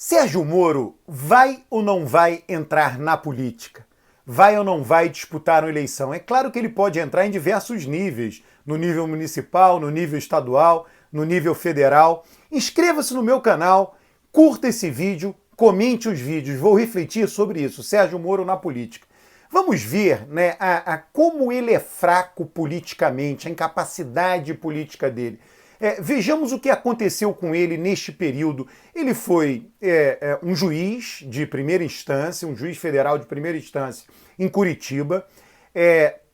Sérgio Moro vai ou não vai entrar na política? Vai ou não vai disputar uma eleição? É claro que ele pode entrar em diversos níveis, no nível municipal, no nível estadual, no nível federal. Inscreva-se no meu canal, curta esse vídeo, comente os vídeos, vou refletir sobre isso, Sérgio Moro na política. Vamos ver, né, como ele é fraco politicamente, a incapacidade política dele. Vejamos o que aconteceu com ele neste período. Ele foi um juiz de primeira instância, um juiz federal de primeira instância em Curitiba,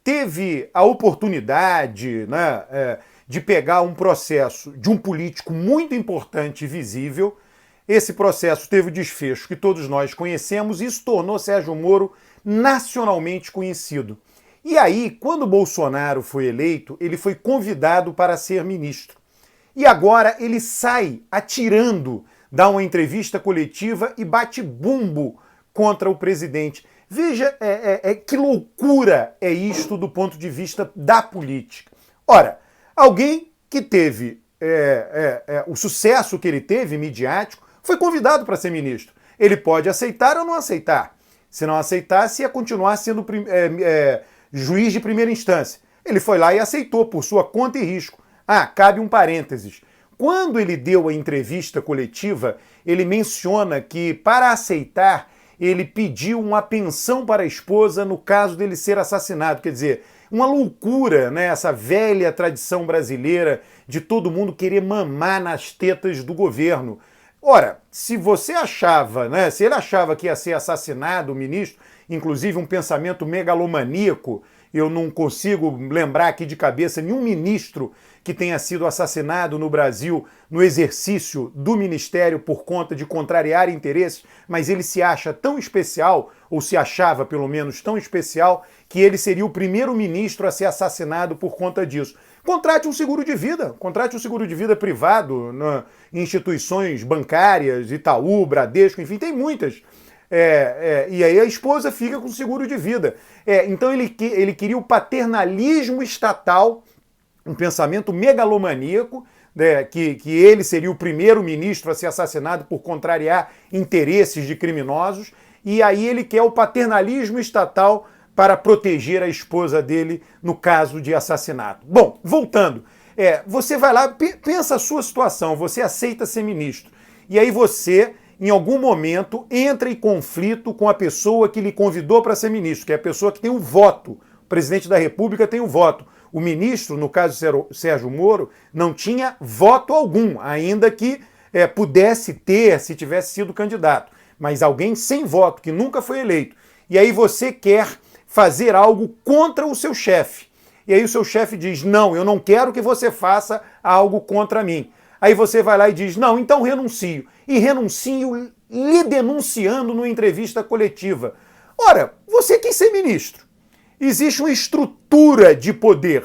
teve a oportunidade, né, de pegar um processo de um político muito importante e visível. Esse processo teve o desfecho que todos nós conhecemos e isso tornou Sérgio Moro nacionalmente conhecido. E aí, quando Bolsonaro foi eleito, ele foi convidado para ser ministro. E agora ele sai atirando, dá uma entrevista coletiva e bate bumbo contra o presidente. Veja que loucura é isto do ponto de vista da política. Ora, alguém que teve o sucesso que ele teve, midiático, foi convidado para ser ministro. Ele pode aceitar ou não aceitar. Se não aceitasse, ia continuar sendo juiz de primeira instância. Ele foi lá e aceitou por sua conta e risco. Cabe um parênteses. Quando ele deu a entrevista coletiva, ele menciona que, para aceitar, ele pediu uma pensão para a esposa no caso dele ser assassinado. Quer dizer, uma loucura, né? Essa velha tradição brasileira de todo mundo querer mamar nas tetas do governo. Ora, se você achava, né? Se ele achava que ia ser assassinado, o ministro, inclusive um pensamento megalomaníaco, eu não consigo lembrar aqui de cabeça nenhum ministro que tenha sido assassinado no Brasil no exercício do ministério por conta de contrariar interesses, mas ele se acha tão especial, ou se achava pelo menos tão especial, que ele seria o primeiro ministro a ser assassinado por conta disso. Contrate um seguro de vida privado em instituições bancárias, Itaú, Bradesco, enfim, tem muitas. E aí a esposa fica com seguro de vida. Então ele queria o paternalismo estatal, um pensamento megalomaníaco, né, que ele seria o primeiro ministro a ser assassinado por contrariar interesses de criminosos, e aí ele quer o paternalismo estatal para proteger a esposa dele no caso de assassinato. Bom, voltando, você vai lá, pensa a sua situação, você aceita ser ministro, e aí você, em algum momento, entra em conflito com a pessoa que lhe convidou para ser ministro, que é a pessoa que tem o voto. O presidente da República tem o voto. O ministro, no caso Sérgio Moro, não tinha voto algum, ainda que pudesse ter se tivesse sido candidato. Mas alguém sem voto, que nunca foi eleito. E aí você quer fazer algo contra o seu chefe. E aí o seu chefe diz, não, eu não quero que você faça algo contra mim. Aí você vai lá e diz, não, então renuncio. E renuncio lhe denunciando numa entrevista coletiva. Ora, você quis ser ministro. Existe uma estrutura de poder.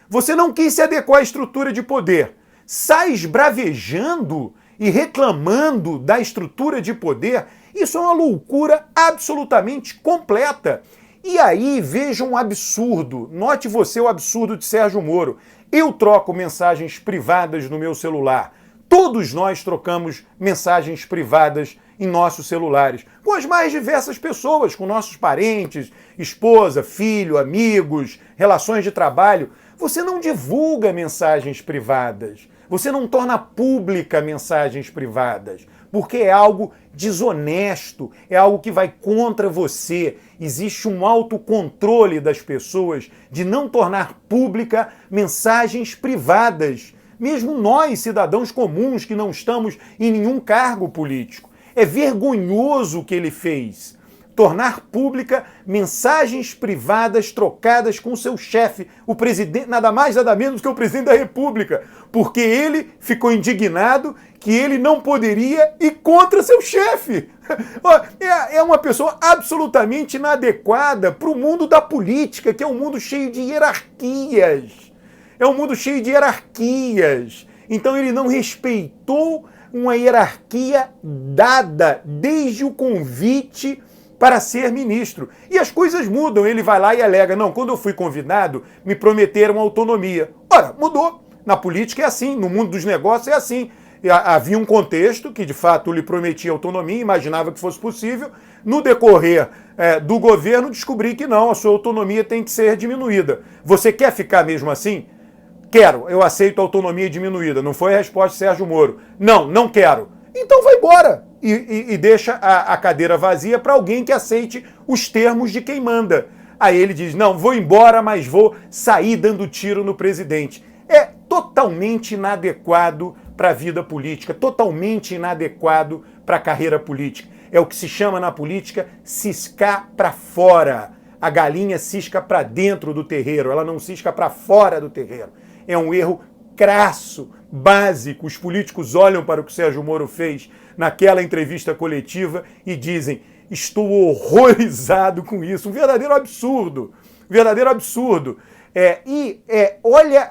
Você não quis se adequar à estrutura de poder. Sai esbravejando e reclamando da estrutura de poder. Isso é uma loucura absolutamente completa. E aí, veja um absurdo. Note você o absurdo de Sérgio Moro. Eu troco mensagens privadas no meu celular. Todos nós trocamos mensagens privadas em nossos celulares, com as mais diversas pessoas, com nossos parentes, esposa, filho, amigos, relações de trabalho. Você não divulga mensagens privadas, você não torna pública mensagens privadas, porque é algo desonesto, é algo que vai contra você. Existe um autocontrole das pessoas de não tornar pública mensagens privadas. Mesmo nós, cidadãos comuns, que não estamos em nenhum cargo político. É vergonhoso o que ele fez. Tornar pública mensagens privadas trocadas com seu chefe, o presidente, nada mais, nada menos que o presidente da República, porque ele ficou indignado que ele não poderia ir contra seu chefe. É uma pessoa absolutamente inadequada para o mundo da política, que é um mundo cheio de hierarquias. É um mundo cheio de hierarquias. Então ele não respeitou uma hierarquia dada desde o convite para ser ministro. E as coisas mudam. Ele vai lá e alega, não, quando eu fui convidado, me prometeram autonomia. Ora, mudou. Na política é assim, no mundo dos negócios é assim. Havia um contexto que, de fato, lhe prometia autonomia, imaginava que fosse possível. No decorrer do governo, descobri que não, a sua autonomia tem que ser diminuída. Você quer ficar mesmo assim? Quero, eu aceito a autonomia diminuída. Não foi a resposta de Sérgio Moro. Não, não quero. Então vai embora e deixa a cadeira vazia para alguém que aceite os termos de quem manda. Aí ele diz, não, vou embora, mas vou sair dando tiro no presidente. É totalmente inadequado para a vida política, totalmente inadequado para a carreira política. É o que se chama na política ciscar para fora. A galinha cisca para dentro do terreiro, ela não cisca para fora do terreiro. É um erro crasso, básico. Os políticos olham para o que o Sérgio Moro fez naquela entrevista coletiva e dizem, estou horrorizado com isso. Um verdadeiro absurdo. Verdadeiro absurdo. Olha,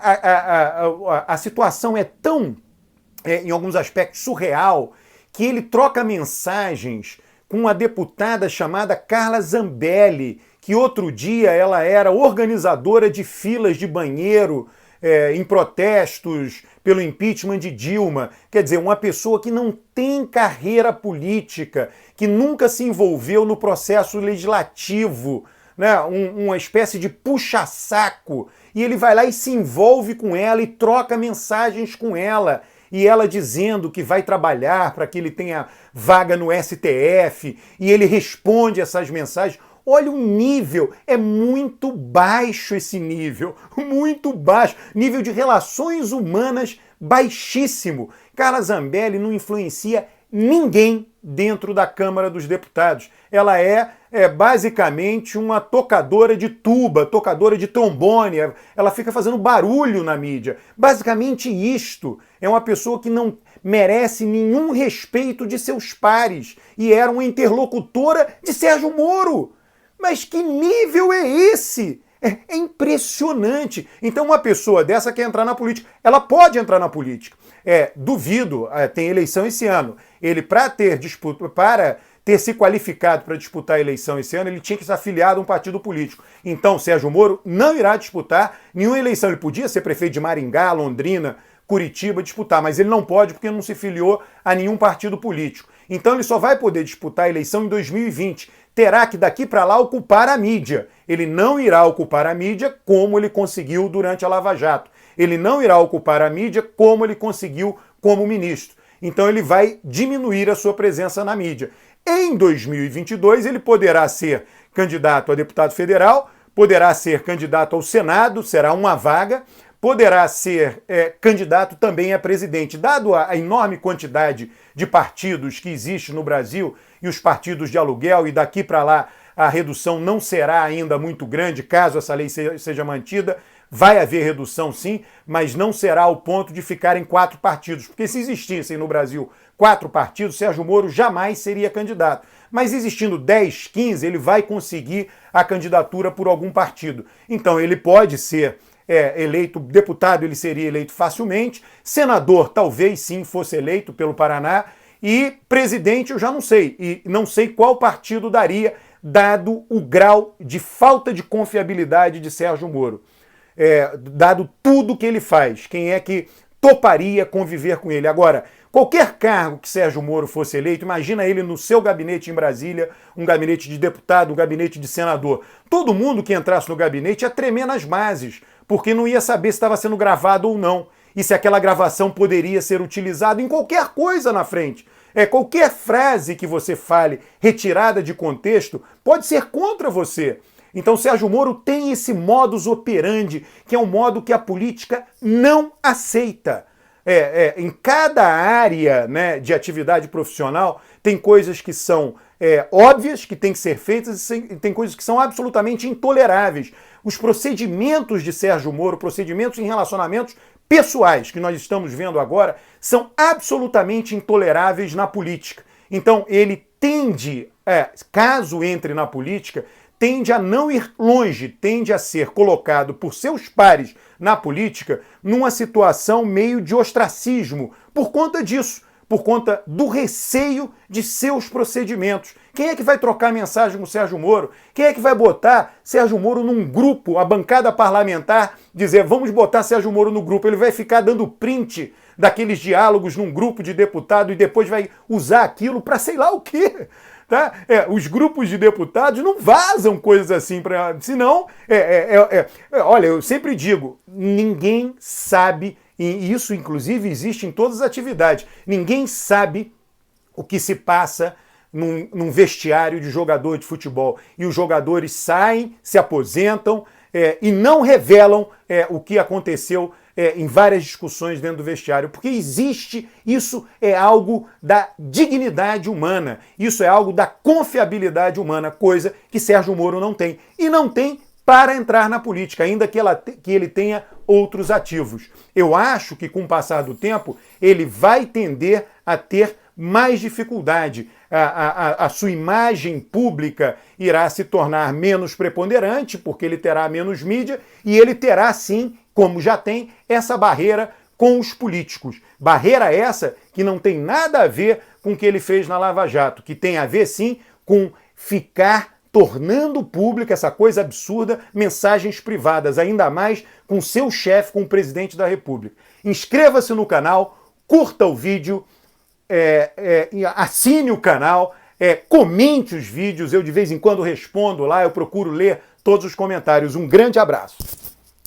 a situação é tão, em alguns aspectos, surreal, que ele troca mensagens com uma deputada chamada Carla Zambelli, que outro dia ela era organizadora de filas de banheiro em protestos pelo impeachment de Dilma. Quer dizer, uma pessoa que não tem carreira política, que nunca se envolveu no processo legislativo, né? Uma espécie de puxa-saco, e ele vai lá e se envolve com ela e troca mensagens com ela, e ela dizendo que vai trabalhar para que ele tenha vaga no STF, e ele responde essas mensagens. Olha o nível, é muito baixo esse nível, muito baixo, nível de relações humanas baixíssimo. Carla Zambelli não influencia ninguém dentro da Câmara dos Deputados. Ela é basicamente uma tocadora de tuba, tocadora de trombone, ela fica fazendo barulho na mídia. Basicamente isto. É uma pessoa que não merece nenhum respeito de seus pares e era uma interlocutora de Sérgio Moro. Mas que nível é esse? É impressionante. Então uma pessoa dessa quer entrar na política. Ela pode entrar na política. Duvido, tem eleição esse ano. Ele, para ter se qualificado para disputar a eleição esse ano, ele tinha que se afiliar a um partido político. Então Sérgio Moro não irá disputar nenhuma eleição. Ele podia ser prefeito de Maringá, Londrina, Curitiba, disputar, mas ele não pode porque não se filiou a nenhum partido político. Então ele só vai poder disputar a eleição em 2020. Terá que daqui para lá ocupar a mídia. Ele não irá ocupar a mídia como ele conseguiu durante a Lava Jato. Ele não irá ocupar a mídia como ele conseguiu como ministro. Então ele vai diminuir a sua presença na mídia. Em 2022 ele poderá ser candidato a deputado federal, poderá ser candidato ao Senado, será uma vaga, poderá ser candidato também a presidente. Dado a enorme quantidade de partidos que existe no Brasil e os partidos de aluguel, e daqui para lá a redução não será ainda muito grande, caso essa lei seja mantida, vai haver redução sim, mas não será ao ponto de ficarem 4 partidos, porque se existissem no Brasil 4 partidos, Sérgio Moro jamais seria candidato. Mas existindo 10, 15, ele vai conseguir a candidatura por algum partido. Então ele pode ser eleito, deputado ele seria eleito facilmente, senador talvez sim fosse eleito pelo Paraná, e presidente eu já não sei, e não sei qual partido daria, dado o grau de falta de confiabilidade de Sérgio Moro. Dado tudo que ele faz, quem é que toparia conviver com ele? Agora, qualquer cargo que Sérgio Moro fosse eleito, imagina ele no seu gabinete em Brasília, um gabinete de deputado, um gabinete de senador. Todo mundo que entrasse no gabinete ia tremer nas bases, porque não ia saber se estava sendo gravado ou não, e se aquela gravação poderia ser utilizada em qualquer coisa na frente. Qualquer frase que você fale retirada de contexto pode ser contra você. Então Sérgio Moro tem esse modus operandi, que é um modo que a política não aceita. Em cada área, né, de atividade profissional, tem coisas que são óbvias, que têm que ser feitas, e tem coisas que são absolutamente intoleráveis. Os procedimentos de Sérgio Moro, procedimentos em relacionamentos pessoais que nós estamos vendo agora, são absolutamente intoleráveis na política. Então ele tende, caso entre na política, tende a não ir longe, tende a ser colocado por seus pares na política numa situação meio de ostracismo, por conta disso, por conta do receio de seus procedimentos. Quem é que vai trocar mensagem com o Sérgio Moro? Quem é que vai botar Sérgio Moro num grupo, a bancada parlamentar, dizer vamos botar Sérgio Moro no grupo? Ele vai ficar dando print daqueles diálogos num grupo de deputados e depois vai usar aquilo para sei lá o quê. Tá? Os grupos de deputados não vazam coisas assim, senão, olha, eu sempre digo, ninguém sabe, e isso inclusive existe em todas as atividades, ninguém sabe o que se passa num vestiário de jogador de futebol. E os jogadores saem, se aposentam e não revelam o que aconteceu em várias discussões dentro do vestiário, porque existe, isso é algo da dignidade humana, isso é algo da confiabilidade humana, coisa que Sérgio Moro não tem. E não tem para entrar na política, ainda que ele tenha outros ativos. Eu acho que com o passar do tempo, ele vai tender a ter mais dificuldade. A sua imagem pública irá se tornar menos preponderante, porque ele terá menos mídia, e ele terá, sim, como já tem, essa barreira com os políticos. Barreira essa que não tem nada a ver com o que ele fez na Lava Jato, que tem a ver, sim, com ficar tornando pública essa coisa absurda, mensagens privadas, ainda mais com seu chefe, com o presidente da República. Inscreva-se no canal, curta o vídeo, assine o canal, comente os vídeos, eu de vez em quando respondo lá, eu procuro ler todos os comentários. Um grande abraço.